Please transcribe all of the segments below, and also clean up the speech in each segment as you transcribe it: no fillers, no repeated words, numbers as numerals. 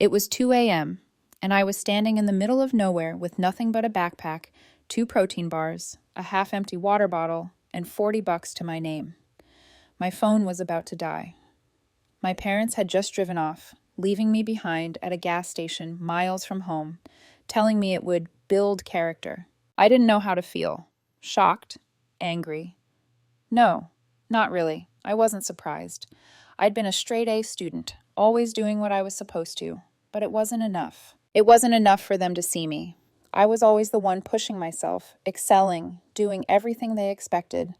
It was 2 a.m., and I was standing in the middle of nowhere with nothing but a backpack, 2 protein bars, a half-empty water bottle, and $40 to my name. My phone was about to die. My parents had just driven off, leaving me behind at a gas station miles from home, telling me it would build character. I didn't know how to feel. Shocked? Angry? No, not really. I wasn't surprised. I'd been a straight-A student, always doing what I was supposed to, but it wasn't enough. It wasn't enough for them to see me. I was always the one pushing myself, excelling, doing everything they expected.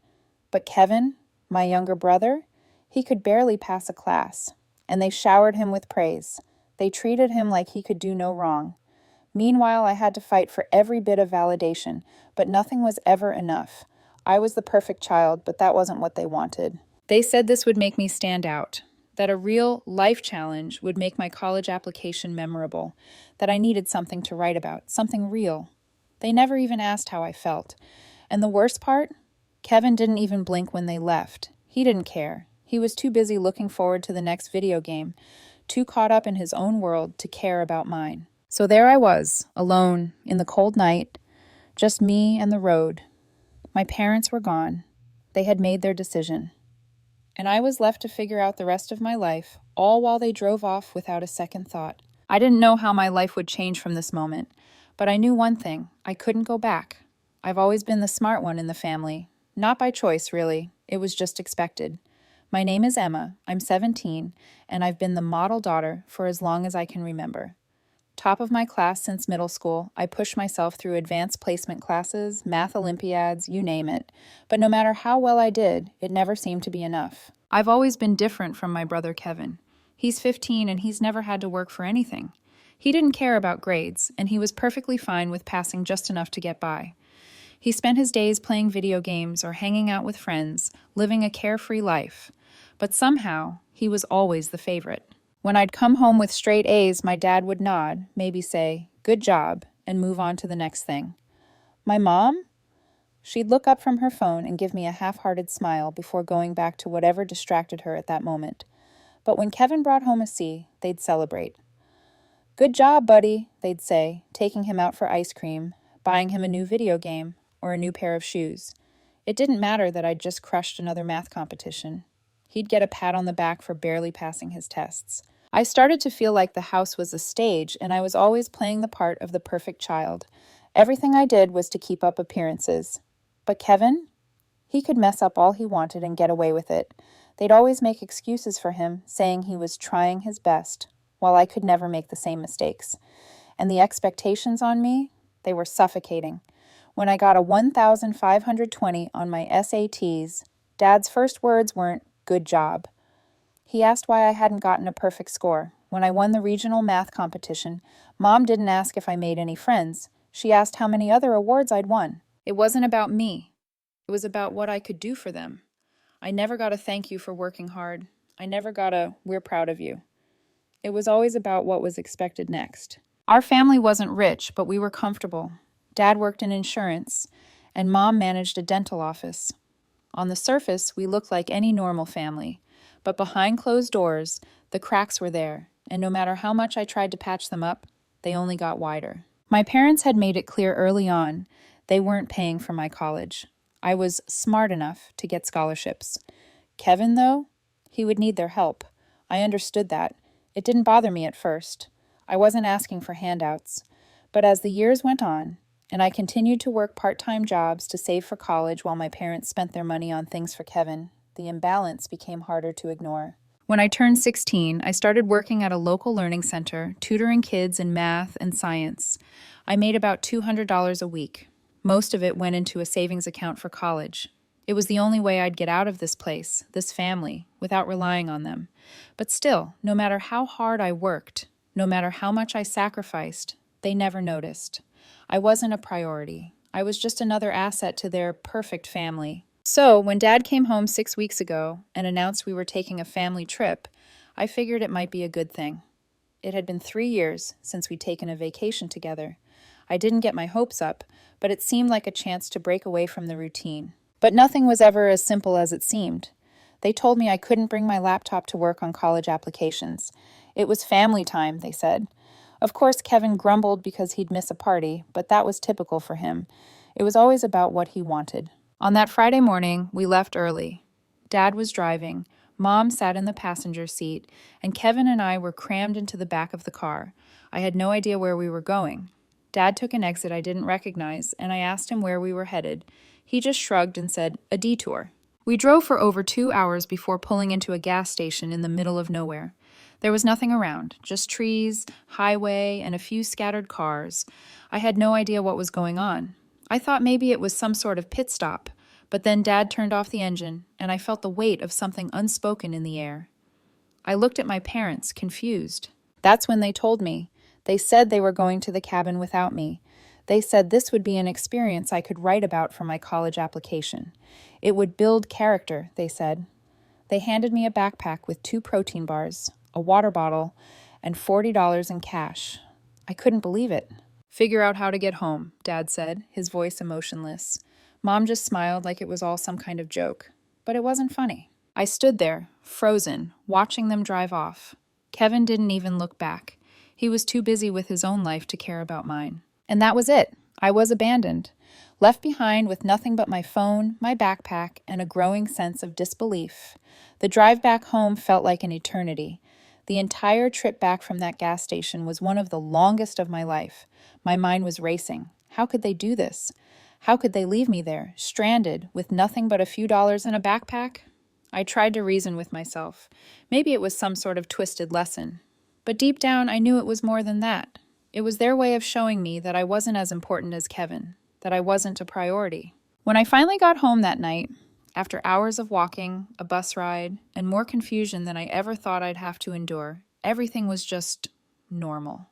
But Kevin, my younger brother, he could barely pass a class, and they showered him with praise. They treated him like he could do no wrong. Meanwhile, I had to fight for every bit of validation, but nothing was ever enough. I was the perfect child, but that wasn't what they wanted. They said this would make me stand out, that a real life challenge would make my college application memorable, that I needed something to write about, something real. They never even asked how I felt. And the worst part? Kevin didn't even blink when they left. He didn't care. He was too busy looking forward to the next video game, too caught up in his own world to care about mine. So there I was, alone, in the cold night, just me and the road. My parents were gone. They had made their decision. And I was left to figure out the rest of my life, all while they drove off without a second thought. I didn't know how my life would change from this moment, but I knew one thing: I couldn't go back. I've always been the smart one in the family. Not by choice, really. It was just expected. My name is Emma, I'm 17, and I've been the model daughter for as long as I can remember. Top of my class since middle school, I pushed myself through advanced placement classes, math Olympiads, you name it. But no matter how well I did, it never seemed to be enough. I've always been different from my brother Kevin. He's 15 and he's never had to work for anything. He didn't care about grades, and he was perfectly fine with passing just enough to get by. He spent his days playing video games or hanging out with friends, living a carefree life. But somehow, he was always the favorite. When I'd come home with straight A's, my dad would nod, maybe say, "Good job," and move on to the next thing. My mom? She'd look up from her phone and give me a half-hearted smile before going back to whatever distracted her at that moment. But when Kevin brought home a C, they'd celebrate. "Good job, buddy," they'd say, taking him out for ice cream, buying him a new video game, or a new pair of shoes. It didn't matter that I'd just crushed another math competition. He'd get a pat on the back for barely passing his tests. I started to feel like the house was a stage, and I was always playing the part of the perfect child. Everything I did was to keep up appearances. But Kevin? He could mess up all he wanted and get away with it. They'd always make excuses for him, saying he was trying his best, while I could never make the same mistakes. And the expectations on me? They were suffocating. When I got a 1,520 on my SATs, Dad's first words weren't, "Good job." He asked why I hadn't gotten a perfect score. When I won the regional math competition, Mom didn't ask if I made any friends. She asked how many other awards I'd won. It wasn't about me. It was about what I could do for them. I never got a thank you for working hard. I never got a "we're proud of you." It was always about what was expected next. Our family wasn't rich, but we were comfortable. Dad worked in insurance, and Mom managed a dental office. On the surface, we looked like any normal family. But behind closed doors, the cracks were there, and no matter how much I tried to patch them up, they only got wider. My parents had made it clear early on they weren't paying for my college. I was smart enough to get scholarships. Kevin, though, he would need their help. I understood that. It didn't bother me at first. I wasn't asking for handouts. But as the years went on, and I continued to work part-time jobs to save for college while my parents spent their money on things for Kevin, the imbalance became harder to ignore. When I turned 16, I started working at a local learning center, tutoring kids in math and science. I made about $200 a week. Most of it went into a savings account for college. It was the only way I'd get out of this place, this family, without relying on them. But still, no matter how hard I worked, no matter how much I sacrificed, they never noticed. I wasn't a priority. I was just another asset to their perfect family. So, when Dad came home 6 weeks ago and announced we were taking a family trip, I figured it might be a good thing. It had been 3 years since we'd taken a vacation together. I didn't get my hopes up, but it seemed like a chance to break away from the routine. But nothing was ever as simple as it seemed. They told me I couldn't bring my laptop to work on college applications. It was family time, they said. Of course, Kevin grumbled because he'd miss a party, but that was typical for him. It was always about what he wanted. On that Friday morning, we left early. Dad was driving, Mom sat in the passenger seat, and Kevin and I were crammed into the back of the car. I had no idea where we were going. Dad took an exit I didn't recognize, and I asked him where we were headed. He just shrugged and said, "A detour." We drove for over 2 hours before pulling into a gas station in the middle of nowhere. There was nothing around, just trees, highway, and a few scattered cars. I had no idea what was going on. I thought maybe it was some sort of pit stop, but then Dad turned off the engine, and I felt the weight of something unspoken in the air. I looked at my parents, confused. That's when they told me. They said they were going to the cabin without me. They said this would be an experience I could write about for my college application. It would build character, they said. They handed me a backpack with 2 protein bars, a water bottle, and $40 in cash. I couldn't believe it. "Figure out how to get home," Dad said, his voice emotionless. Mom just smiled like it was all some kind of joke. But it wasn't funny. I stood there, frozen, watching them drive off. Kevin didn't even look back. He was too busy with his own life to care about mine. And that was it. I was abandoned. Left behind with nothing but my phone, my backpack, and a growing sense of disbelief. The drive back home felt like an eternity. The entire trip back from that gas station was one of the longest of my life. My mind was racing. How could they do this? How could they leave me there, stranded, with nothing but a few dollars in a backpack? I tried to reason with myself. Maybe it was some sort of twisted lesson. But deep down, I knew it was more than that. It was their way of showing me that I wasn't as important as Kevin, that I wasn't a priority. When I finally got home that night, after hours of walking, a bus ride, and more confusion than I ever thought I'd have to endure, everything was just normal.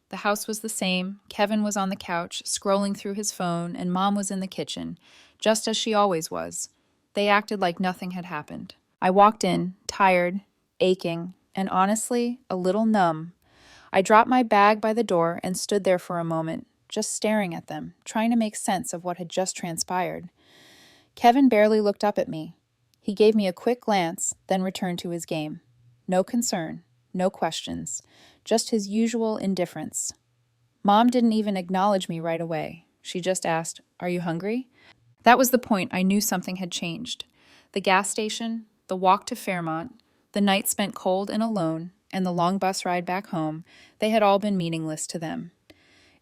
The house was the same. Kevin was on the couch, scrolling through his phone, and Mom was in the kitchen, just as she always was. They acted like nothing had happened. I walked in, tired, aching, and honestly, a little numb. I dropped my bag by the door and stood there for a moment, just staring at them, trying to make sense of what had just transpired. Kevin barely looked up at me. He gave me a quick glance, then returned to his game. No concern, no questions, just his usual indifference. Mom didn't even acknowledge me right away. She just asked, "Are you hungry?" That was the point I knew something had changed. The gas station, the walk to Fairmont, the night spent cold and alone, and the long bus ride back home, they had all been meaningless to them.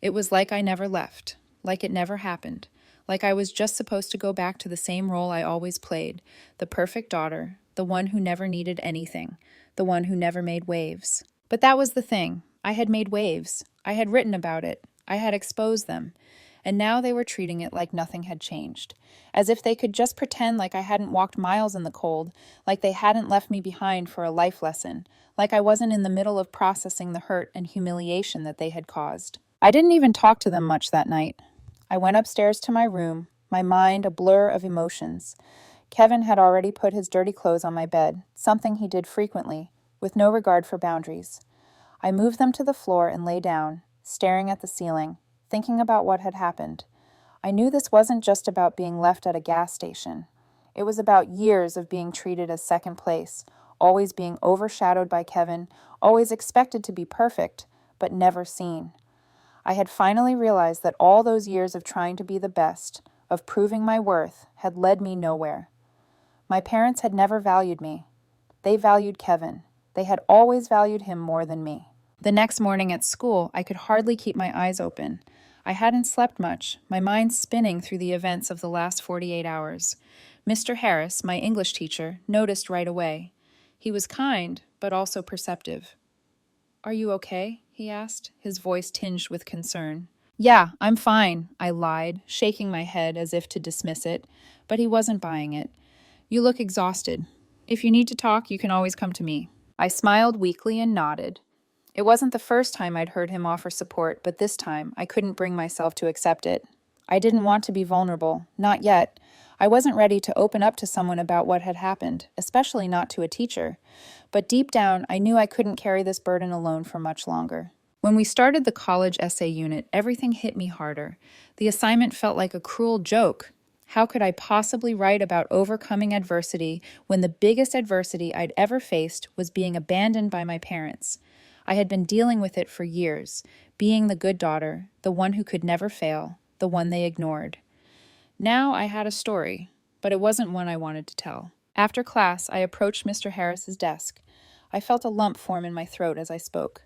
It was like I never left, like it never happened, like I was just supposed to go back to the same role I always played, the perfect daughter, the one who never needed anything, the one who never made waves. But that was the thing. I had made waves. I had written about it. I had exposed them. And now they were treating it like nothing had changed, as if they could just pretend like I hadn't walked miles in the cold, like they hadn't left me behind for a life lesson, like I wasn't in the middle of processing the hurt and humiliation that they had caused. I didn't even talk to them much that night. I went upstairs to my room, my mind a blur of emotions. Kevin had already put his dirty clothes on my bed, something he did frequently, with no regard for boundaries. I moved them to the floor and lay down, staring at the ceiling, thinking about what had happened. I knew this wasn't just about being left at a gas station. It was about years of being treated as second place, always being overshadowed by Kevin, always expected to be perfect, but never seen. I had finally realized that all those years of trying to be the best, of proving my worth, had led me nowhere. My parents had never valued me. They valued Kevin. They had always valued him more than me. The next morning at school, I could hardly keep my eyes open. I hadn't slept much, my mind spinning through the events of the last 48 hours. Mr. Harris, my English teacher, noticed right away. He was kind, but also perceptive. "Are you okay?" he asked, his voice tinged with concern. "Yeah, I'm fine," I lied, shaking my head as if to dismiss it, but he wasn't buying it. "You look exhausted. If you need to talk, you can always come to me." I smiled weakly and nodded. It wasn't the first time I'd heard him offer support, but this time I couldn't bring myself to accept it. I didn't want to be vulnerable, not yet. I wasn't ready to open up to someone about what had happened, especially not to a teacher. But deep down, I knew I couldn't carry this burden alone for much longer. When we started the college essay unit, everything hit me harder. The assignment felt like a cruel joke. How could I possibly write about overcoming adversity when the biggest adversity I'd ever faced was being abandoned by my parents? I had been dealing with it for years, being the good daughter, the one who could never fail, the one they ignored. Now I had a story, but it wasn't one I wanted to tell. After class, I approached Mr. Harris's desk. I felt a lump form in my throat as I spoke.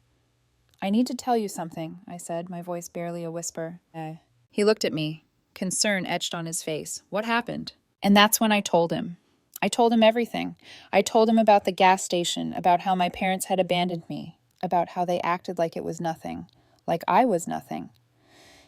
"I need to tell you something," I said, my voice barely a whisper. He looked at me, concern etched on his face. What happened? And that's when I told him. I told him everything. I told him about the gas station, about how my parents had abandoned me, about how they acted like it was nothing, like I was nothing.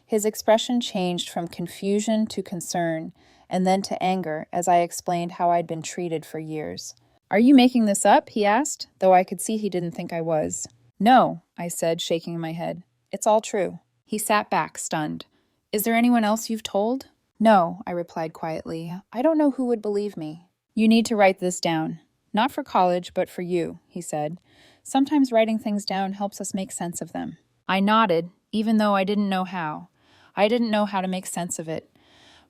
His expression changed from confusion to concern, and then to anger as I explained how I'd been treated for years. "Are you making this up?" he asked, though I could see he didn't think I was. "No," I said, shaking my head. "It's all true." He sat back, stunned. "Is there anyone else you've told?" "No," I replied quietly. "I don't know who would believe me." "You need to write this down. Not for college, but for you," he said. "Sometimes writing things down helps us make sense of them." I nodded, even though I didn't know how. I didn't know how to make sense of it.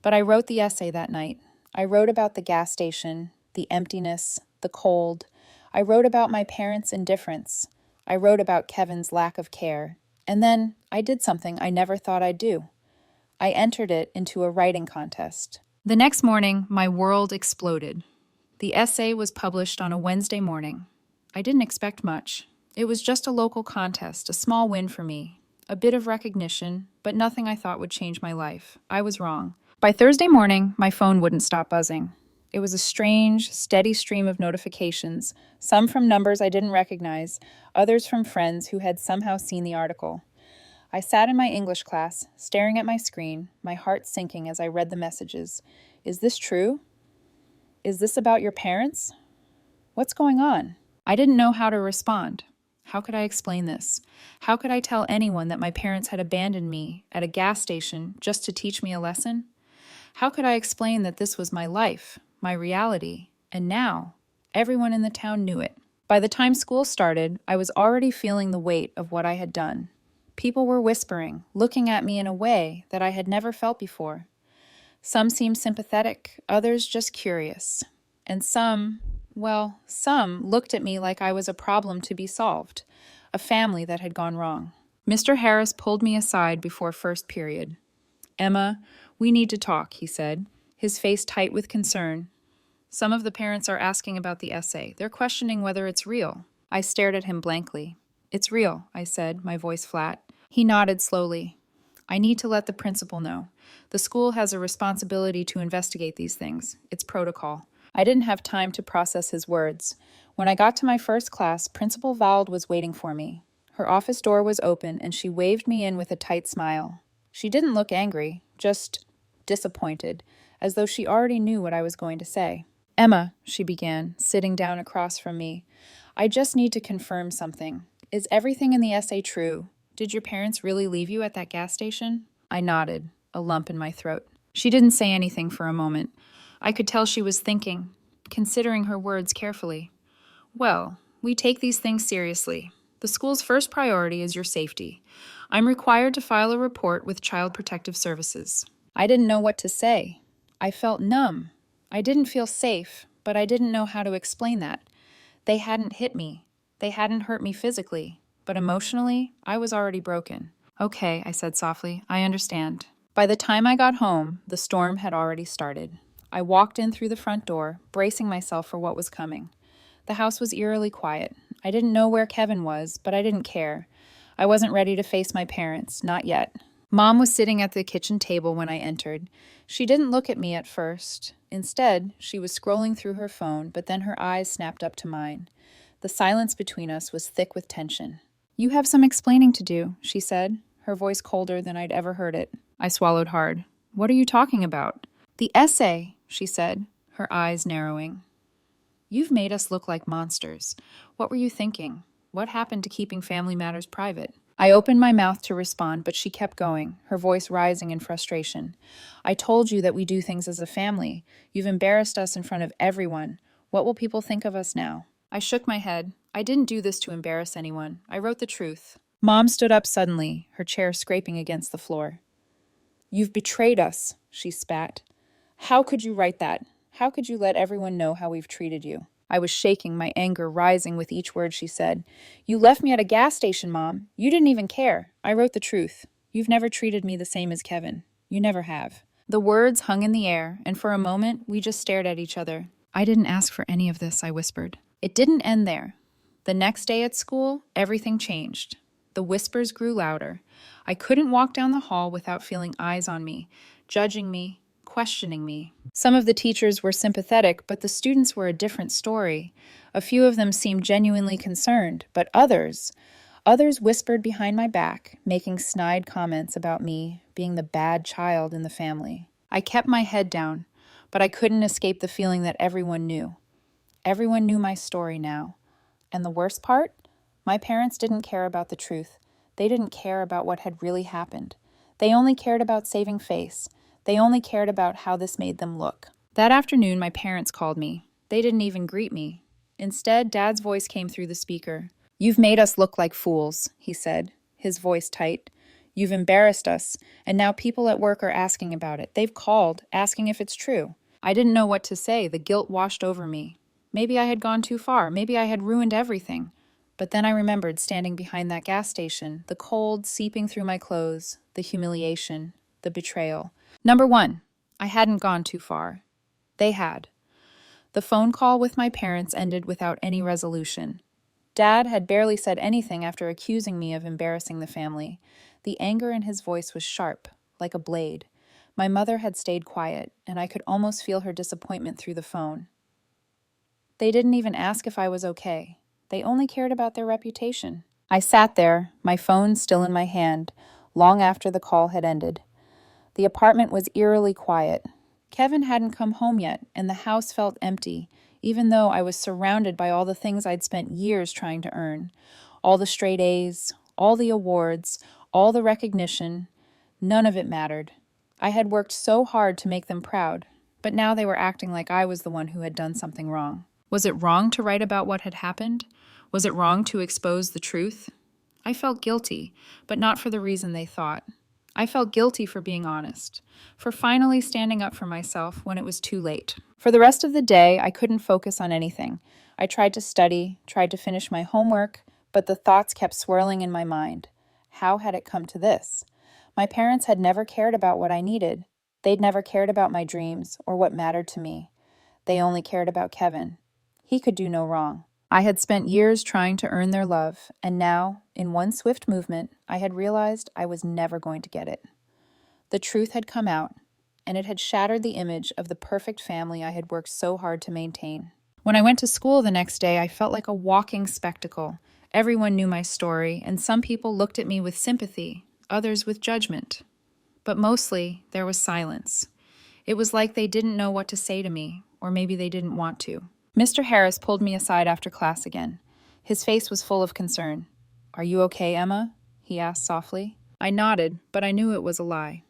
But I wrote the essay that night. I wrote about the gas station, the emptiness, the cold. I wrote about my parents' indifference. I wrote about Kevin's lack of care. And then I did something I never thought I'd do. I entered it into a writing contest. The next morning, my world exploded. The essay was published on a Wednesday morning. I didn't expect much. It was just a local contest, a small win for me. A bit of recognition, but nothing I thought would change my life. I was wrong. By Thursday morning, my phone wouldn't stop buzzing. It was a strange, steady stream of notifications, some from numbers I didn't recognize, others from friends who had somehow seen the article. I sat in my English class, staring at my screen, my heart sinking as I read the messages. Is this true? Is this about your parents? What's going on? I didn't know how to respond. How could I explain this? How could I tell anyone that my parents had abandoned me at a gas station just to teach me a lesson? How could I explain that this was my life, my reality, and now everyone in the town knew it? By the time school started, I was already feeling the weight of what I had done. People were whispering, looking at me in a way that I had never felt before. Some seemed sympathetic, others just curious. And some looked at me like I was a problem to be solved, a family that had gone wrong. Mr. Harris pulled me aside before first period. "Emma, we need to talk," he said, his face tight with concern. "Some of the parents are asking about the essay. They're questioning whether it's real." I stared at him blankly. "It's real," I said, my voice flat. He nodded slowly. "I need to let the principal know. The school has a responsibility to investigate these things. It's protocol." I didn't have time to process his words. When I got to my first class, Principal Vald was waiting for me. Her office door was open, and she waved me in with a tight smile. She didn't look angry, just disappointed, as though she already knew what I was going to say. "Emma," she began, sitting down across from me, "I just need to confirm something. Is everything in the essay true? Did your parents really leave you at that gas station?" I nodded, a lump in my throat. She didn't say anything for a moment. I could tell she was thinking, considering her words carefully. "Well, we take these things seriously. The school's first priority is your safety. I'm required to file a report with Child Protective Services." I didn't know what to say. I felt numb. I didn't feel safe, but I didn't know how to explain that. They hadn't hit me. They hadn't hurt me physically, but emotionally, I was already broken. "Okay," I said softly, "I understand." By the time I got home, the storm had already started. I walked in through the front door, bracing myself for what was coming. The house was eerily quiet. I didn't know where Kevin was, but I didn't care. I wasn't ready to face my parents, not yet. Mom was sitting at the kitchen table when I entered. She didn't look at me at first. Instead, she was scrolling through her phone, but then her eyes snapped up to mine. The silence between us was thick with tension. "You have some explaining to do," she said, her voice colder than I'd ever heard it. I swallowed hard. "What are you talking about?" "The essay," she said, her eyes narrowing. "You've made us look like monsters. What were you thinking? What happened to keeping family matters private?" I opened my mouth to respond, but she kept going, her voice rising in frustration. "I told you that we do things as a family. You've embarrassed us in front of everyone. What will people think of us now?" I shook my head. "I didn't do this to embarrass anyone. I wrote the truth." Mom stood up suddenly, her chair scraping against the floor. "You've betrayed us," she spat. "How could you write that? How could you let everyone know how we've treated you?" I was shaking, my anger rising with each word she said. You left me at a gas station, Mom. You didn't even care. I wrote the truth. You've never treated me the same as Kevin. You never have. The words hung in the air, and for a moment, we just stared at each other. I didn't ask for any of this, I whispered. It didn't end there. The next day at school, everything changed. The whispers grew louder. I couldn't walk down the hall without feeling eyes on me, judging me, questioning me. Some of the teachers were sympathetic, but the students were a different story. A few of them seemed genuinely concerned, but others whispered behind my back, making snide comments about me being the bad child in the family. I kept my head down, but I couldn't escape the feeling that everyone knew. Everyone knew my story now. And the worst part? My parents didn't care about the truth. They didn't care about what had really happened. They only cared about saving face. They only cared about how this made them look. That afternoon, my parents called me. They didn't even greet me. Instead, Dad's voice came through the speaker. You've made us look like fools, he said, his voice tight. You've embarrassed us, and now people at work are asking about it. They've called, asking if it's true. I didn't know what to say. The guilt washed over me. Maybe I had gone too far. Maybe I had ruined everything. But then I remembered standing behind that gas station, the cold seeping through my clothes, the humiliation, the betrayal. Number 1, I hadn't gone too far. They had. The phone call with my parents ended without any resolution. Dad had barely said anything after accusing me of embarrassing the family. The anger in his voice was sharp, like a blade. My mother had stayed quiet, and I could almost feel her disappointment through the phone. They didn't even ask if I was okay. They only cared about their reputation. I sat there, my phone still in my hand, long after the call had ended. The apartment was eerily quiet. Kevin hadn't come home yet, and the house felt empty, even though I was surrounded by all the things I'd spent years trying to earn. All the straight A's, all the awards, all the recognition. None of it mattered. I had worked so hard to make them proud, but now they were acting like I was the one who had done something wrong. Was it wrong to write about what had happened? Was it wrong to expose the truth? I felt guilty, but not for the reason they thought. I felt guilty for being honest, for finally standing up for myself when it was too late. For the rest of the day, I couldn't focus on anything. I tried to study, tried to finish my homework, but the thoughts kept swirling in my mind. How had it come to this? My parents had never cared about what I needed. They'd never cared about my dreams or what mattered to me. They only cared about Kevin. He could do no wrong. I had spent years trying to earn their love, and now, in one swift movement, I had realized I was never going to get it. The truth had come out, and it had shattered the image of the perfect family I had worked so hard to maintain. When I went to school the next day, I felt like a walking spectacle. Everyone knew my story, and some people looked at me with sympathy, others with judgment. But mostly, there was silence. It was like they didn't know what to say to me, or maybe they didn't want to. Mr. Harris pulled me aside after class again. His face was full of concern. Are you okay, Emma? He asked softly. I nodded, but I knew it was a lie.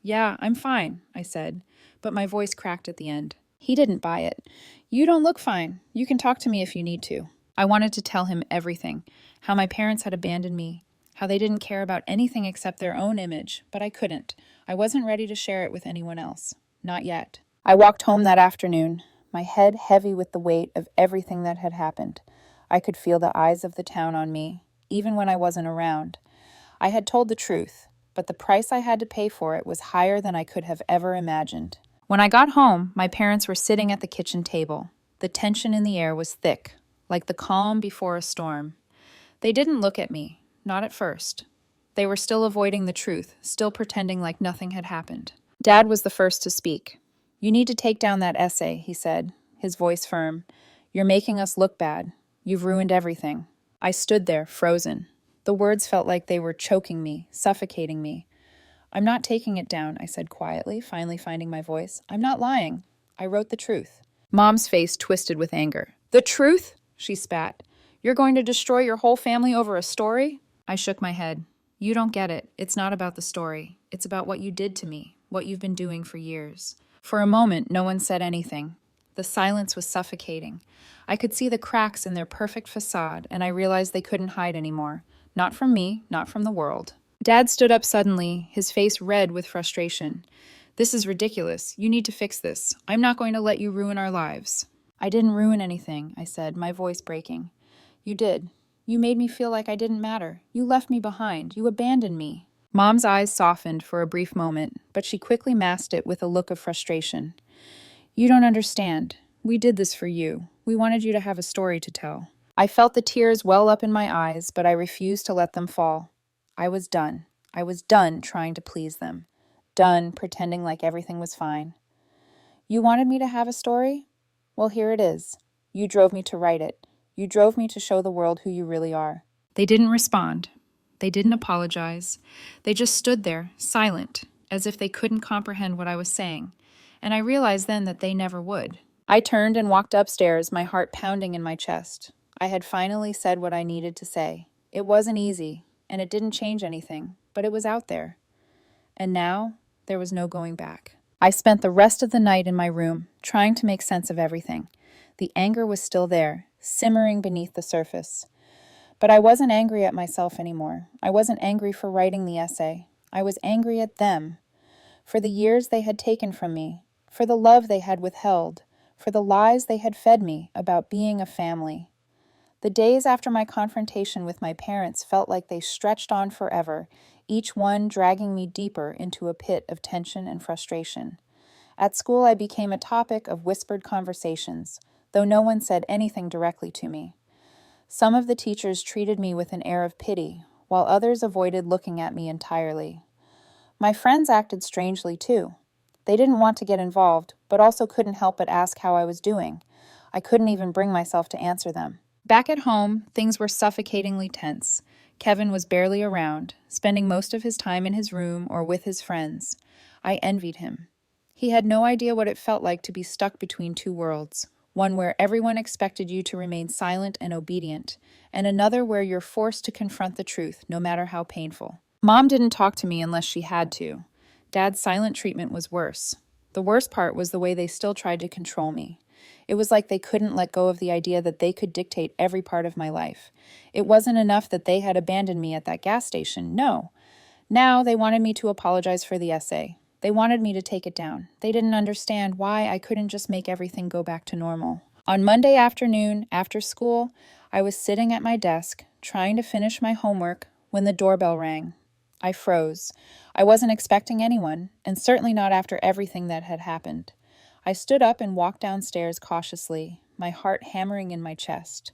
Yeah, I'm fine, I said, but my voice cracked at the end. He didn't buy it. You don't look fine. You can talk to me if you need to. I wanted to tell him everything, how my parents had abandoned me, how they didn't care about anything except their own image, but I couldn't. I wasn't ready to share it with anyone else. Not yet. I walked home that afternoon, my head heavy with the weight of everything that had happened. I could feel the eyes of the town on me, even when I wasn't around. I had told the truth, but the price I had to pay for it was higher than I could have ever imagined. When I got home, my parents were sitting at the kitchen table. The tension in the air was thick, like the calm before a storm. They didn't look at me, not at first. They were still avoiding the truth, still pretending like nothing had happened. Dad was the first to speak. You need to take down that essay, he said, his voice firm. You're making us look bad. You've ruined everything. I stood there, frozen. The words felt like they were choking me, suffocating me. I'm not taking it down, I said quietly, finally finding my voice. I'm not lying. I wrote the truth. Mom's face twisted with anger. The truth? She spat. You're going to destroy your whole family over a story? I shook my head. You don't get it. It's not about the story. It's about what you did to me, what you've been doing for years. For a moment, no one said anything. The silence was suffocating. I could see the cracks in their perfect facade, and I realized they couldn't hide anymore. Not from me, not from the world. Dad stood up suddenly, his face red with frustration. This is ridiculous. You need to fix this. I'm not going to let you ruin our lives. I didn't ruin anything, I said, my voice breaking. You did. You made me feel like I didn't matter. You left me behind. You abandoned me. Mom's eyes softened for a brief moment, but she quickly masked it with a look of frustration. You don't understand. We did this for you. We wanted you to have a story to tell. I felt the tears well up in my eyes, but I refused to let them fall. I was done. I was done trying to please them. Done pretending like everything was fine. You wanted me to have a story? Well, here it is. You drove me to write it. You drove me to show the world who you really are. They didn't respond. They didn't apologize. They just stood there, silent, as if they couldn't comprehend what I was saying. And I realized then that they never would. I turned and walked upstairs, my heart pounding in my chest. I had finally said what I needed to say. It wasn't easy, and it didn't change anything, but it was out there. And now, there was no going back. I spent the rest of the night in my room, trying to make sense of everything. The anger was still there, simmering beneath the surface. But I wasn't angry at myself anymore. I wasn't angry for writing the essay. I was angry at them, for the years they had taken from me, for the love they had withheld, for the lies they had fed me about being a family. The days after my confrontation with my parents felt like they stretched on forever, each one dragging me deeper into a pit of tension and frustration. At school, I became a topic of whispered conversations, though no one said anything directly to me. Some of the teachers treated me with an air of pity, while others avoided looking at me entirely. My friends acted strangely, too. They didn't want to get involved, but also couldn't help but ask how I was doing. I couldn't even bring myself to answer them. Back at home, things were suffocatingly tense. Kevin was barely around, spending most of his time in his room or with his friends. I envied him. He had no idea what it felt like to be stuck between two worlds, one where everyone expected you to remain silent and obedient, and another where you're forced to confront the truth, no matter how painful. Mom didn't talk to me unless she had to. Dad's silent treatment was worse. The worst part was the way they still tried to control me. It was like they couldn't let go of the idea that they could dictate every part of my life. It wasn't enough that they had abandoned me at that gas station, no. Now they wanted me to apologize for the essay. They wanted me to take it down. They didn't understand why I couldn't just make everything go back to normal. On Monday afternoon, after school, I was sitting at my desk, trying to finish my homework, when the doorbell rang. I froze. I wasn't expecting anyone, and certainly not after everything that had happened. I stood up and walked downstairs cautiously, my heart hammering in my chest.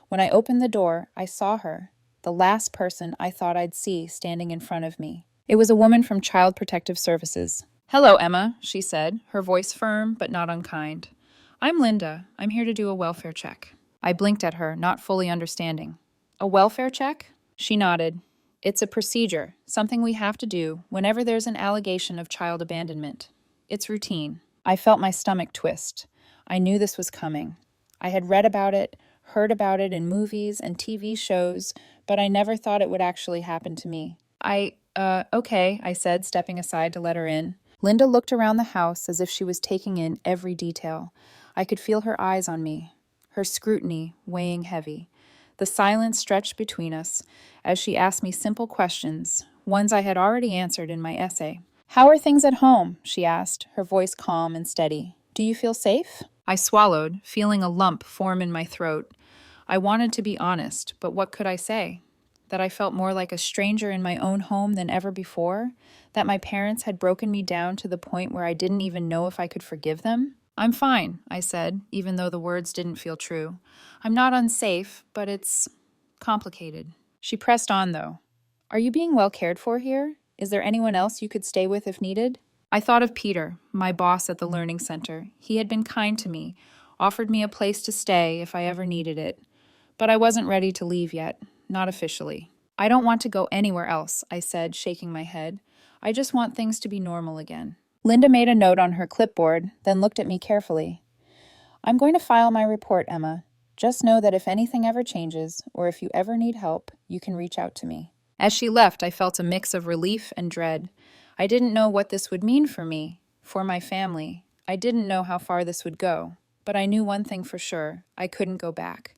When I opened the door, I saw her, the last person I thought I'd see standing in front of me. It was a woman from Child Protective Services. "Hello, Emma," she said, her voice firm but not unkind. "I'm Linda. I'm here to do a welfare check." I blinked at her, not fully understanding. "A welfare check?" She nodded. "It's a procedure, something we have to do whenever there's an allegation of child abandonment. It's routine." I felt my stomach twist. I knew this was coming. I had read about it, heard about it in movies and TV shows, but I never thought it would actually happen to me. Okay, I said, stepping aside to let her in. Linda looked around the house as if she was taking in every detail. I could feel her eyes on me, her scrutiny weighing heavy. The silence stretched between us as she asked me simple questions, ones I had already answered in my essay. "How are things at home?" she asked, her voice calm and steady. "Do you feel safe?" I swallowed, feeling a lump form in my throat. I wanted to be honest, but what could I say? That I felt more like a stranger in my own home than ever before? That my parents had broken me down to the point where I didn't even know if I could forgive them? "I'm fine," I said, even though the words didn't feel true. "I'm not unsafe, but it's complicated." She pressed on, though. "Are you being well cared for here? Is there anyone else you could stay with if needed?" I thought of Peter, my boss at the learning center. He had been kind to me, offered me a place to stay if I ever needed it. But I wasn't ready to leave yet, not officially. "I don't want to go anywhere else," I said, shaking my head. "I just want things to be normal again." Linda made a note on her clipboard, then looked at me carefully. "I'm going to file my report, Emma. Just know that if anything ever changes, or if you ever need help, you can reach out to me." As she left, I felt a mix of relief and dread. I didn't know what this would mean for me, for my family. I didn't know how far this would go, but I knew one thing for sure. I couldn't go back.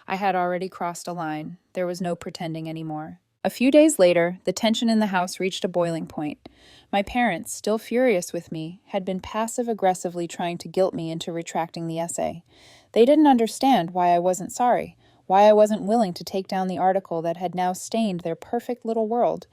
I had already crossed a line. There was no pretending anymore. A few days later, the tension in the house reached a boiling point. My parents, still furious with me, had been passive-aggressively trying to guilt me into retracting the essay. They didn't understand why I wasn't sorry, why I wasn't willing to take down the article that had now stained their perfect little world,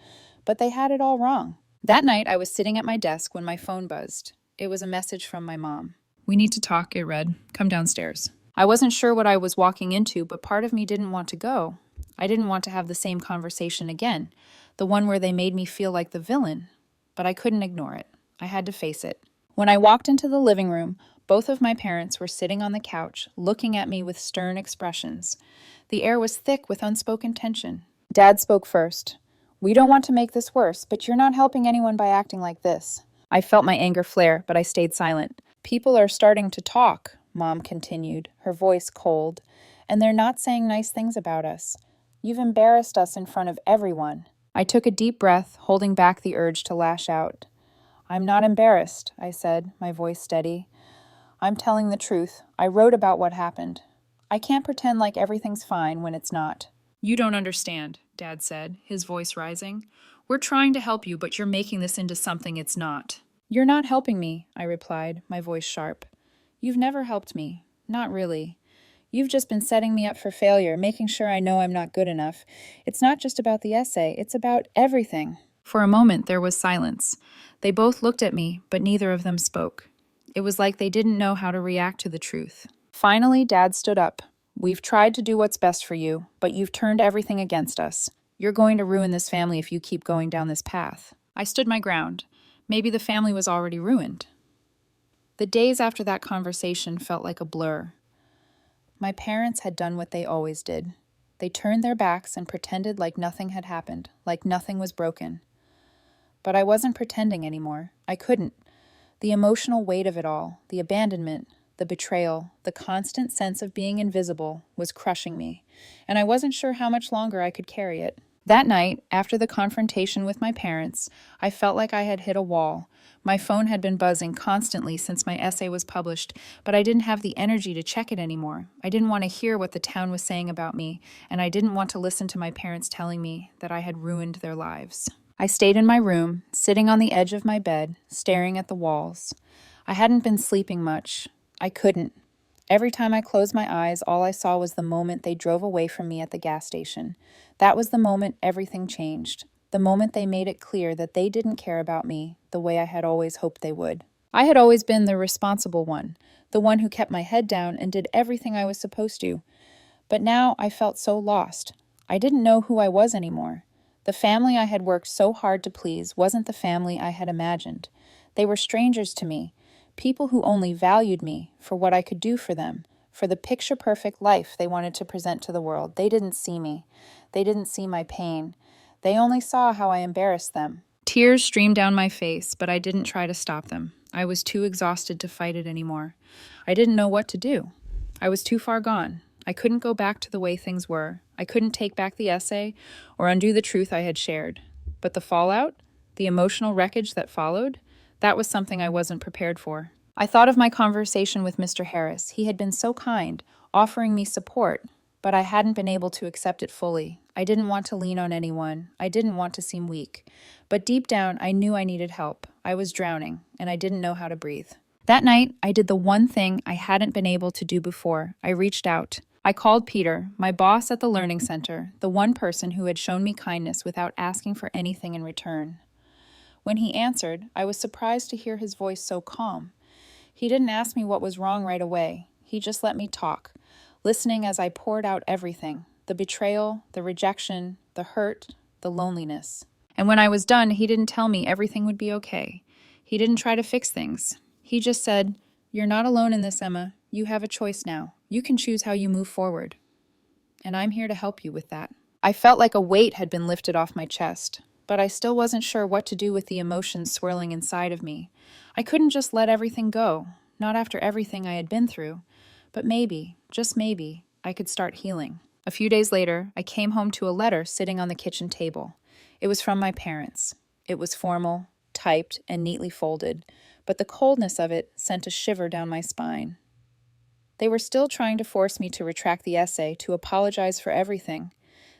but they had it all wrong. That night, I was sitting at my desk when my phone buzzed. It was a message from my mom. "We need to talk," it read. "Come downstairs." I wasn't sure what I was walking into, but part of me didn't want to go. I didn't want to have the same conversation again, the one where they made me feel like the villain. But I couldn't ignore it. I had to face it. When I walked into the living room, both of my parents were sitting on the couch, looking at me with stern expressions. The air was thick with unspoken tension. Dad spoke first. "We don't want to make this worse, but you're not helping anyone by acting like this." I felt my anger flare, but I stayed silent. "People are starting to talk," Mom continued, her voice cold, "and they're not saying nice things about us. You've embarrassed us in front of everyone." I took a deep breath, holding back the urge to lash out. "I'm not embarrassed," I said, my voice steady. "I'm telling the truth. I wrote about what happened. I can't pretend like everything's fine when it's not." "You don't understand," Dad said, his voice rising. "We're trying to help you, but you're making this into something it's not." "You're not helping me," I replied, my voice sharp. "You've never helped me. Not really. You've just been setting me up for failure, making sure I know I'm not good enough. It's not just about the essay, it's about everything." For a moment, there was silence. They both looked at me, but neither of them spoke. It was like they didn't know how to react to the truth. Finally, Dad stood up. "We've tried to do what's best for you, but you've turned everything against us. You're going to ruin this family if you keep going down this path." I stood my ground. Maybe the family was already ruined. The days after that conversation felt like a blur. My parents had done what they always did. They turned their backs and pretended like nothing had happened, like nothing was broken. But I wasn't pretending anymore. I couldn't. The emotional weight of it all, the abandonment, the betrayal, the constant sense of being invisible was crushing me, and I wasn't sure how much longer I could carry it. That night, after the confrontation with my parents, I felt like I had hit a wall. My phone had been buzzing constantly since my essay was published, but I didn't have the energy to check it anymore. I didn't want to hear what the town was saying about me, and I didn't want to listen to my parents telling me that I had ruined their lives. I stayed in my room, sitting on the edge of my bed, staring at the walls. I hadn't been sleeping much. I couldn't. Every time I closed my eyes, all I saw was the moment they drove away from me at the gas station. That was the moment everything changed. The moment they made it clear that they didn't care about me the way I had always hoped they would. I had always been the responsible one, the one who kept my head down and did everything I was supposed to. But now I felt so lost. I didn't know who I was anymore. The family I had worked so hard to please wasn't the family I had imagined. They were strangers to me. People who only valued me for what I could do for them, for the picture-perfect life they wanted to present to the world. They didn't see me. They didn't see my pain. They only saw how I embarrassed them. Tears streamed down my face, but I didn't try to stop them. I was too exhausted to fight it anymore. I didn't know what to do. I was too far gone. I couldn't go back to the way things were. I couldn't take back the essay or undo the truth I had shared. But the fallout, the emotional wreckage that followed, that was something I wasn't prepared for. I thought of my conversation with Mr. Harris. He had been so kind, offering me support, but I hadn't been able to accept it fully. I didn't want to lean on anyone. I didn't want to seem weak. But deep down, I knew I needed help. I was drowning, and I didn't know how to breathe. That night, I did the one thing I hadn't been able to do before. I reached out. I called Peter, my boss at the Learning Center, the one person who had shown me kindness without asking for anything in return. When he answered, I was surprised to hear his voice so calm. He didn't ask me what was wrong right away. He just let me talk, listening as I poured out everything, the betrayal, the rejection, the hurt, the loneliness. And when I was done, he didn't tell me everything would be okay. He didn't try to fix things. He just said, "You're not alone in this, Emma. You have a choice now. You can choose how you move forward. And I'm here to help you with that." I felt like a weight had been lifted off my chest, but I still wasn't sure what to do with the emotions swirling inside of me. I couldn't just let everything go, not after everything I had been through. But maybe, just maybe, I could start healing. A few days later, I came home to a letter sitting on the kitchen table. It was from my parents. It was formal, typed, and neatly folded, but the coldness of it sent a shiver down my spine. They were still trying to force me to retract the essay, to apologize for everything.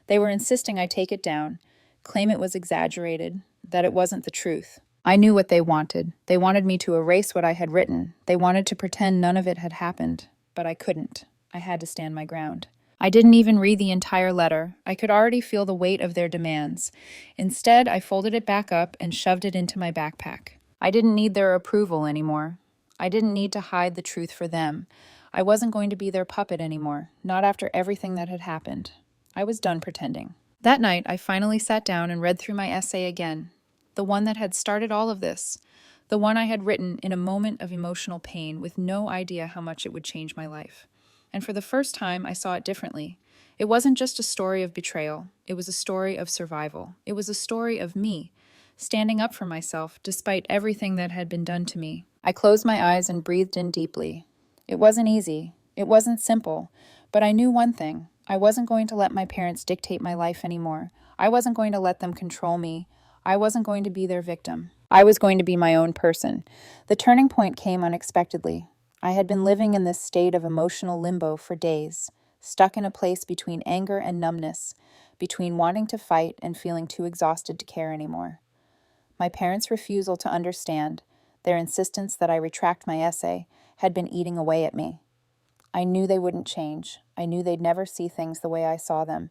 They were insisting I take it down, claim it was exaggerated, that it wasn't the truth. I knew what they wanted. They wanted me to erase what I had written. They wanted to pretend none of it had happened, but I couldn't. I had to stand my ground. I didn't even read the entire letter. I could already feel the weight of their demands. Instead, I folded it back up and shoved it into my backpack. I didn't need their approval anymore. I didn't need to hide the truth for them. I wasn't going to be their puppet anymore, not after everything that had happened. I was done pretending. That night, I finally sat down and read through my essay again, the one that had started all of this, the one I had written in a moment of emotional pain with no idea how much it would change my life. And for the first time, I saw it differently. It wasn't just a story of betrayal. It was a story of survival. It was a story of me, standing up for myself despite everything that had been done to me. I closed my eyes and breathed in deeply. It wasn't easy. It wasn't simple. But I knew one thing. I wasn't going to let my parents dictate my life anymore. I wasn't going to let them control me. I wasn't going to be their victim. I was going to be my own person. The turning point came unexpectedly. I had been living in this state of emotional limbo for days, stuck in a place between anger and numbness, between wanting to fight and feeling too exhausted to care anymore. My parents' refusal to understand, their insistence that I retract my essay, had been eating away at me. I knew they wouldn't change. I knew they'd never see things the way I saw them,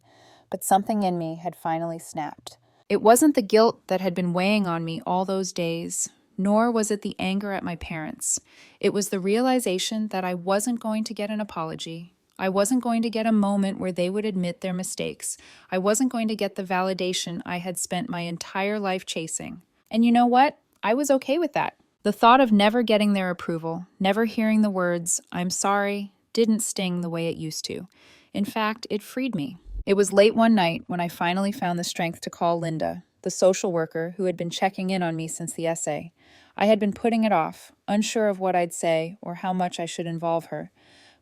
but something in me had finally snapped. It wasn't the guilt that had been weighing on me all those days, nor was it the anger at my parents. It was the realization that I wasn't going to get an apology. I wasn't going to get a moment where they would admit their mistakes. I wasn't going to get the validation I had spent my entire life chasing. And you know what? I was okay with that. The thought of never getting their approval, never hearing the words, "I'm sorry," didn't sting the way it used to. In fact, it freed me. It was late one night when I finally found the strength to call Linda, the social worker who had been checking in on me since the essay. I had been putting it off, unsure of what I'd say or how much I should involve her.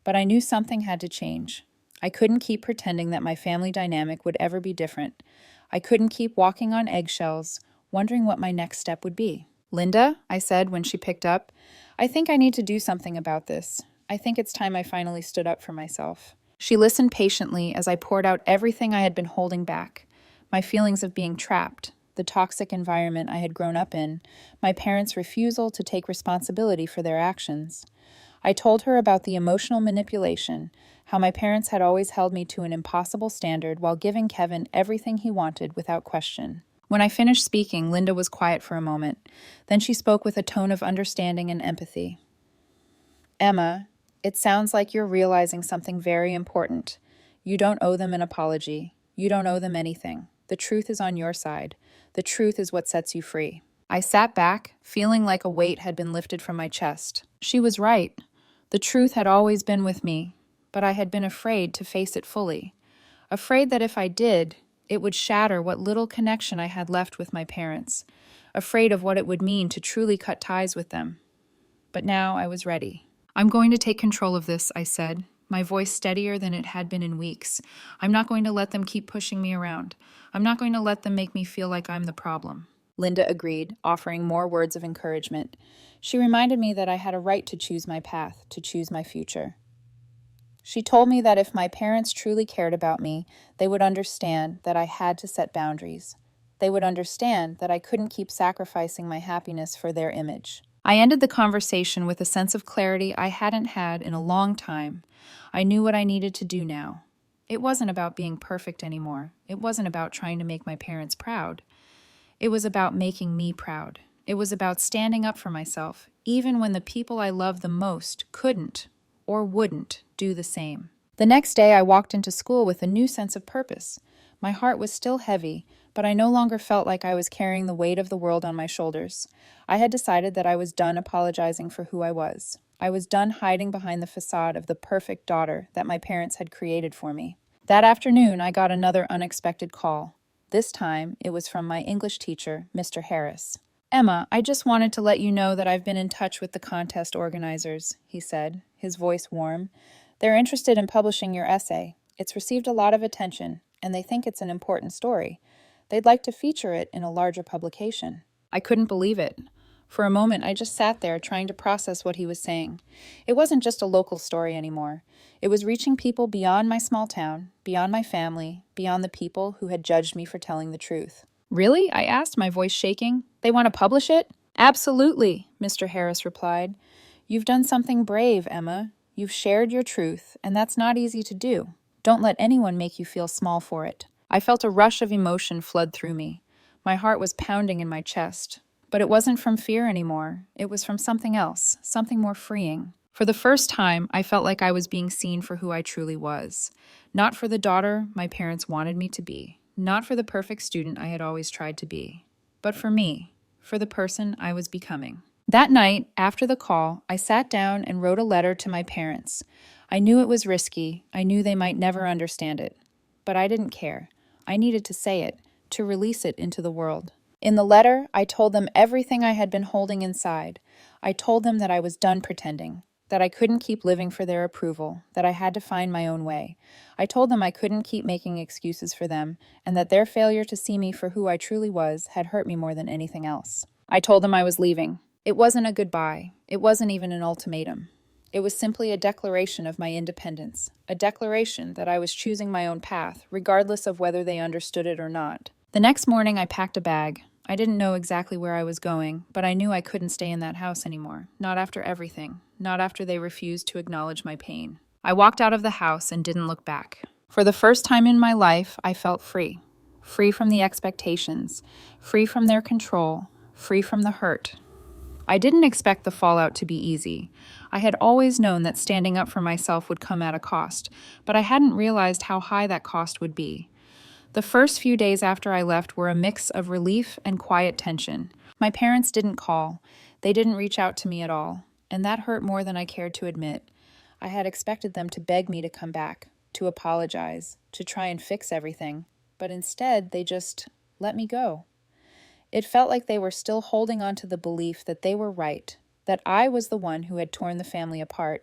But I knew something had to change. I couldn't keep pretending that my family dynamic would ever be different. I couldn't keep walking on eggshells, wondering what my next step would be. "Linda," I said when she picked up, "I think I need to do something about this. I think it's time I finally stood up for myself." She listened patiently as I poured out everything I had been holding back. My feelings of being trapped, the toxic environment I had grown up in, my parents' refusal to take responsibility for their actions. I told her about the emotional manipulation, how my parents had always held me to an impossible standard while giving Kevin everything he wanted without question. When I finished speaking, Linda was quiet for a moment. Then she spoke with a tone of understanding and empathy. "Emma, it sounds like you're realizing something very important. You don't owe them an apology. You don't owe them anything. The truth is on your side. The truth is what sets you free." I sat back, feeling like a weight had been lifted from my chest. She was right. The truth had always been with me, but I had been afraid to face it fully. Afraid that if I did, it would shatter what little connection I had left with my parents. Afraid of what it would mean to truly cut ties with them. But now I was ready. "I'm going to take control of this," I said, my voice steadier than it had been in weeks. "I'm not going to let them keep pushing me around. I'm not going to let them make me feel like I'm the problem." Linda agreed, offering more words of encouragement. She reminded me that I had a right to choose my path, to choose my future. She told me that if my parents truly cared about me, they would understand that I had to set boundaries. They would understand that I couldn't keep sacrificing my happiness for their image. I ended the conversation with a sense of clarity I hadn't had in a long time. I knew what I needed to do now. It wasn't about being perfect anymore. It wasn't about trying to make my parents proud. It was about making me proud. It was about standing up for myself, even when the people I loved the most couldn't or wouldn't do the same. The next day, I walked into school with a new sense of purpose. My heart was still heavy, but I no longer felt like I was carrying the weight of the world on my shoulders. I had decided that I was done apologizing for who I was. I was done hiding behind the facade of the perfect daughter that my parents had created for me. That afternoon, I got another unexpected call. This time, it was from my English teacher, Mr. Harris. "Emma, I just wanted to let you know that I've been in touch with the contest organizers," he said, his voice warm. "They're interested in publishing your essay. It's received a lot of attention, and they think it's an important story. They'd like to feature it in a larger publication." I couldn't believe it. For a moment, I just sat there trying to process what he was saying. It wasn't just a local story anymore. It was reaching people beyond my small town, beyond my family, beyond the people who had judged me for telling the truth. "Really?" I asked, my voice shaking. "They want to publish it?" "Absolutely," Mr. Harris replied. "You've done something brave, Emma. You've shared your truth, and that's not easy to do. Don't let anyone make you feel small for it. I felt a rush of emotion flood through me. My heart was pounding in my chest. But it wasn't from fear anymore. It was from something else, something more freeing. For the first time, I felt like I was being seen for who I truly was. Not for the daughter my parents wanted me to be. Not for the perfect student I had always tried to be. But for me, for the person I was becoming. That night, after the call, I sat down and wrote a letter to my parents. I knew it was risky. I knew they might never understand it. But I didn't care. I needed to say it, to release it into the world. In the letter, I told them everything I had been holding inside. I told them that I was done pretending, that I couldn't keep living for their approval, that I had to find my own way. I told them I couldn't keep making excuses for them, and that their failure to see me for who I truly was had hurt me more than anything else. I told them I was leaving. It wasn't a goodbye. It wasn't even an ultimatum. It was simply a declaration of my independence, a declaration that I was choosing my own path, regardless of whether they understood it or not. The next morning, I packed a bag. I didn't know exactly where I was going, but I knew I couldn't stay in that house anymore. Not after everything. Not after they refused to acknowledge my pain. I walked out of the house and didn't look back. For the first time in my life, I felt free. Free from the expectations. Free from their control. Free from the hurt. I didn't expect the fallout to be easy. I had always known that standing up for myself would come at a cost, but I hadn't realized how high that cost would be. The first few days after I left were a mix of relief and quiet tension. My parents didn't call. They didn't reach out to me at all, and that hurt more than I cared to admit. I had expected them to beg me to come back, to apologize, to try and fix everything, but instead they just let me go. It felt like they were still holding on to the belief that they were right, that I was the one who had torn the family apart.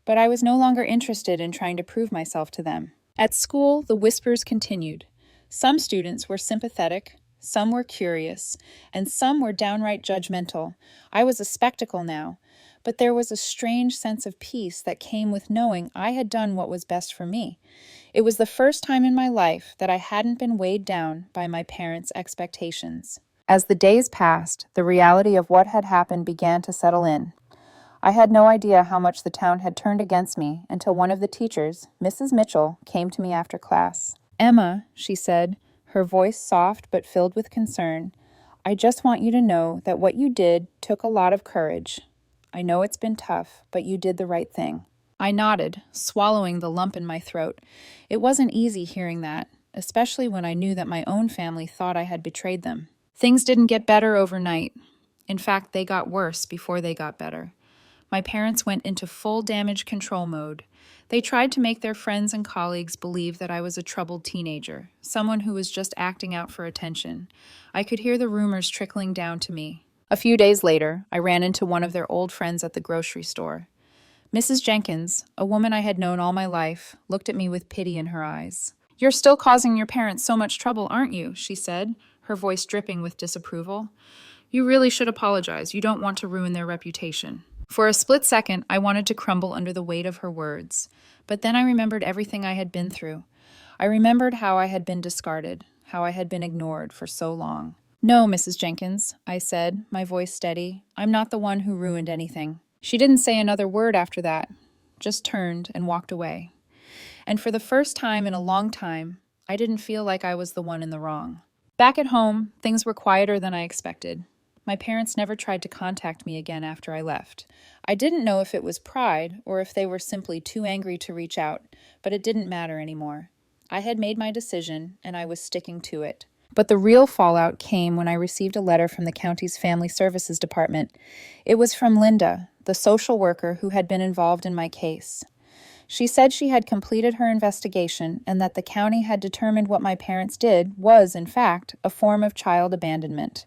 But I was no longer interested in trying to prove myself to them. At school, the whispers continued. Some students were sympathetic, some were curious, and some were downright judgmental. I was a spectacle now, but there was a strange sense of peace that came with knowing I had done what was best for me. It was the first time in my life that I hadn't been weighed down by my parents' expectations. As the days passed, the reality of what had happened began to settle in. I had no idea how much the town had turned against me until one of the teachers, Mrs. Mitchell, came to me after class. "Emma," she said, her voice soft but filled with concern, "I just want you to know that what you did took a lot of courage. I know it's been tough, but you did the right thing." I nodded, swallowing the lump in my throat. It wasn't easy hearing that, especially when I knew that my own family thought I had betrayed them. Things didn't get better overnight. In fact, they got worse before they got better. My parents went into full damage control mode. They tried to make their friends and colleagues believe that I was a troubled teenager, someone who was just acting out for attention. I could hear the rumors trickling down to me. A few days later, I ran into one of their old friends at the grocery store. Mrs. Jenkins, a woman I had known all my life, looked at me with pity in her eyes. "You're still causing your parents so much trouble, aren't you?" she said, her voice dripping with disapproval. "You really should apologize. You don't want to ruin their reputation." For a split second, I wanted to crumble under the weight of her words. But then I remembered everything I had been through. I remembered how I had been discarded, how I had been ignored for so long. "No, Mrs. Jenkins," I said, my voice steady. "I'm not the one who ruined anything." She didn't say another word after that, just turned and walked away. And for the first time in a long time, I didn't feel like I was the one in the wrong. Back at home, things were quieter than I expected. My parents never tried to contact me again after I left. I didn't know if it was pride or if they were simply too angry to reach out, but it didn't matter anymore. I had made my decision, and I was sticking to it. But the real fallout came when I received a letter from the county's Family Services Department. It was from Linda, the social worker who had been involved in my case. She said she had completed her investigation and that the county had determined what my parents did was, in fact, a form of child abandonment.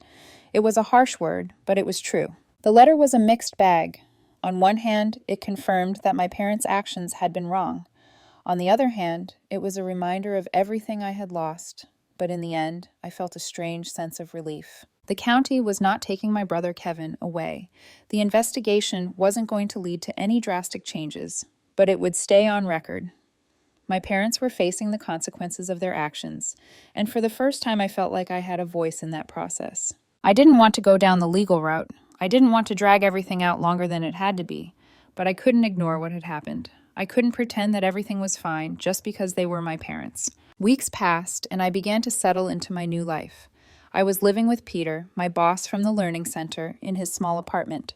It was a harsh word, but it was true. The letter was a mixed bag. On one hand, it confirmed that my parents' actions had been wrong. On the other hand, it was a reminder of everything I had lost. But in the end, I felt a strange sense of relief. The county was not taking my brother Kevin away. The investigation wasn't going to lead to any drastic changes, but it would stay on record. My parents were facing the consequences of their actions, and for the first time I felt like I had a voice in that process. I didn't want to go down the legal route. I didn't want to drag everything out longer than it had to be, but I couldn't ignore what had happened. I couldn't pretend that everything was fine just because they were my parents. Weeks passed, and I began to settle into my new life. I was living with Peter, my boss from the learning center, in his small apartment.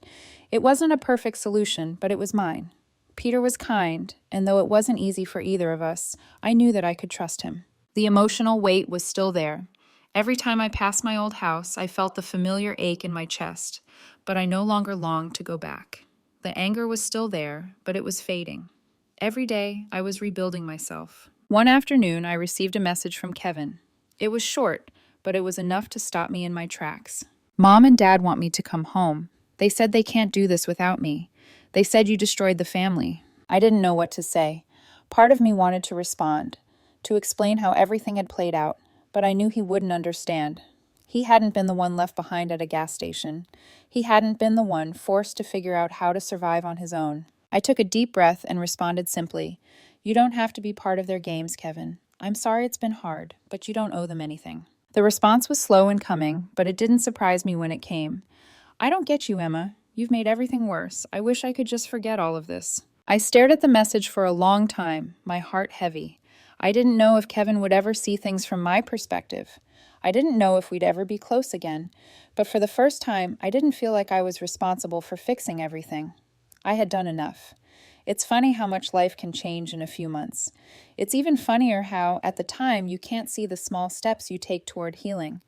It wasn't a perfect solution, but it was mine. Peter was kind, and though it wasn't easy for either of us, I knew that I could trust him. The emotional weight was still there. Every time I passed my old house, I felt the familiar ache in my chest, but I no longer longed to go back. The anger was still there, but it was fading. Every day, I was rebuilding myself. One afternoon, I received a message from Kevin. It was short, but it was enough to stop me in my tracks. Mom and Dad want me to come home. They said they can't do this without me. They said you destroyed the family. I didn't know what to say. Part of me wanted to respond, to explain how everything had played out, but I knew he wouldn't understand. He hadn't been the one left behind at a gas station. He hadn't been the one forced to figure out how to survive on his own. I took a deep breath and responded simply, "You don't have to be part of their games, Kevin. I'm sorry it's been hard, but you don't owe them anything." The response was slow in coming, but it didn't surprise me when it came. "I don't get you, Emma. You've made everything worse. I wish I could just forget all of this." I stared at the message for a long time, my heart heavy. I didn't know if Kevin would ever see things from my perspective. I didn't know if we'd ever be close again, but for the first time, I didn't feel like I was responsible for fixing everything. I had done enough. It's funny how much life can change in a few months. It's even funnier how, at the time, you can't see the small steps you take toward healing.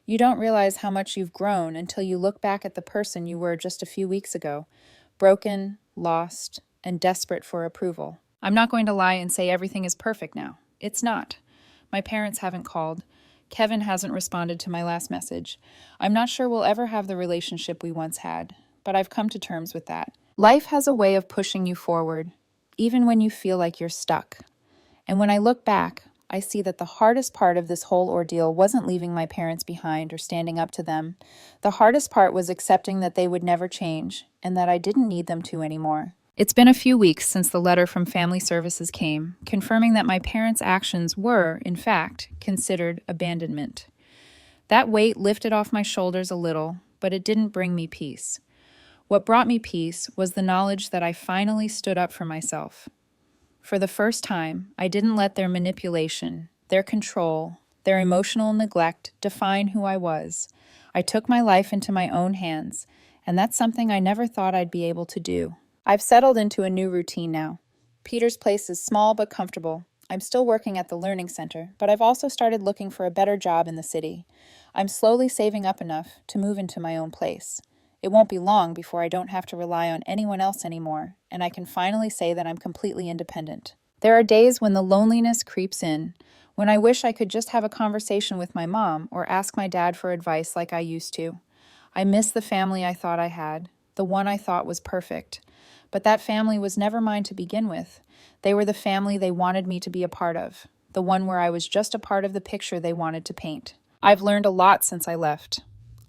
You don't realize how much you've grown until you look back at the person you were just a few weeks ago, broken, lost, and desperate for approval. I'm not going to lie and say everything is perfect now. It's not. My parents haven't called. Kevin hasn't responded to my last message. I'm not sure we'll ever have the relationship we once had, but I've come to terms with that. Life has a way of pushing you forward, even when you feel like you're stuck. And when I look back, I see that the hardest part of this whole ordeal wasn't leaving my parents behind or standing up to them. The hardest part was accepting that they would never change and that I didn't need them to anymore. It's been a few weeks since the letter from Family Services came, confirming that my parents' actions were, in fact, considered abandonment. That weight lifted off my shoulders a little, but it didn't bring me peace. What brought me peace was the knowledge that I finally stood up for myself. For the first time, I didn't let their manipulation, their control, their emotional neglect define who I was. I took my life into my own hands, and that's something I never thought I'd be able to do. I've settled into a new routine now. Peter's place is small but comfortable. I'm still working at the learning center, but I've also started looking for a better job in the city. I'm slowly saving up enough to move into my own place. It won't be long before I don't have to rely on anyone else anymore, and I can finally say that I'm completely independent. There are days when the loneliness creeps in, when I wish I could just have a conversation with my mom or ask my dad for advice like I used to. I miss the family I thought I had, the one I thought was perfect. But that family was never mine to begin with. They were the family they wanted me to be a part of, the one where I was just a part of the picture they wanted to paint. I've learned a lot since I left.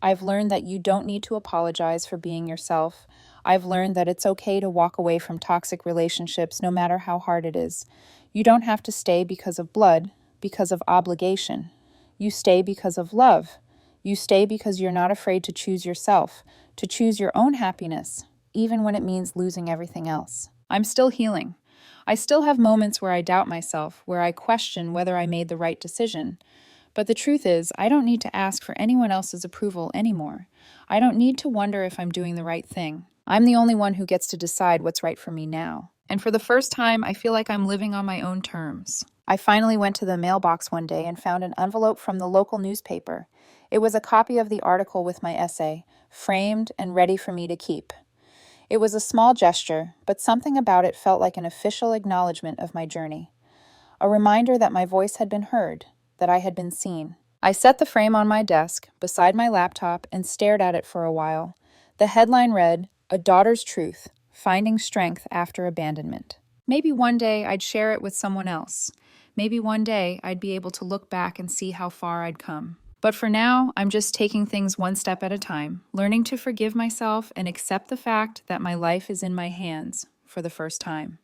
I've learned that you don't need to apologize for being yourself. I've learned that it's okay to walk away from toxic relationships no matter how hard it is. You don't have to stay because of blood, because of obligation. You stay because of love. You stay because you're not afraid to choose yourself, to choose your own happiness, even when it means losing everything else. I'm still healing. I still have moments where I doubt myself, where I question whether I made the right decision. But the truth is, I don't need to ask for anyone else's approval anymore. I don't need to wonder if I'm doing the right thing. I'm the only one who gets to decide what's right for me now. And for the first time, I feel like I'm living on my own terms. I finally went to the mailbox one day and found an envelope from the local newspaper. It was a copy of the article with my essay, framed and ready for me to keep. It was a small gesture, but something about it felt like an official acknowledgement of my journey. A reminder that my voice had been heard, that I had been seen. I set the frame on my desk, beside my laptop, and stared at it for a while. The headline read, "A Daughter's Truth, Finding Strength After Abandonment." Maybe one day I'd share it with someone else. Maybe one day I'd be able to look back and see how far I'd come. But for now, I'm just taking things one step at a time, learning to forgive myself and accept the fact that my life is in my hands for the first time.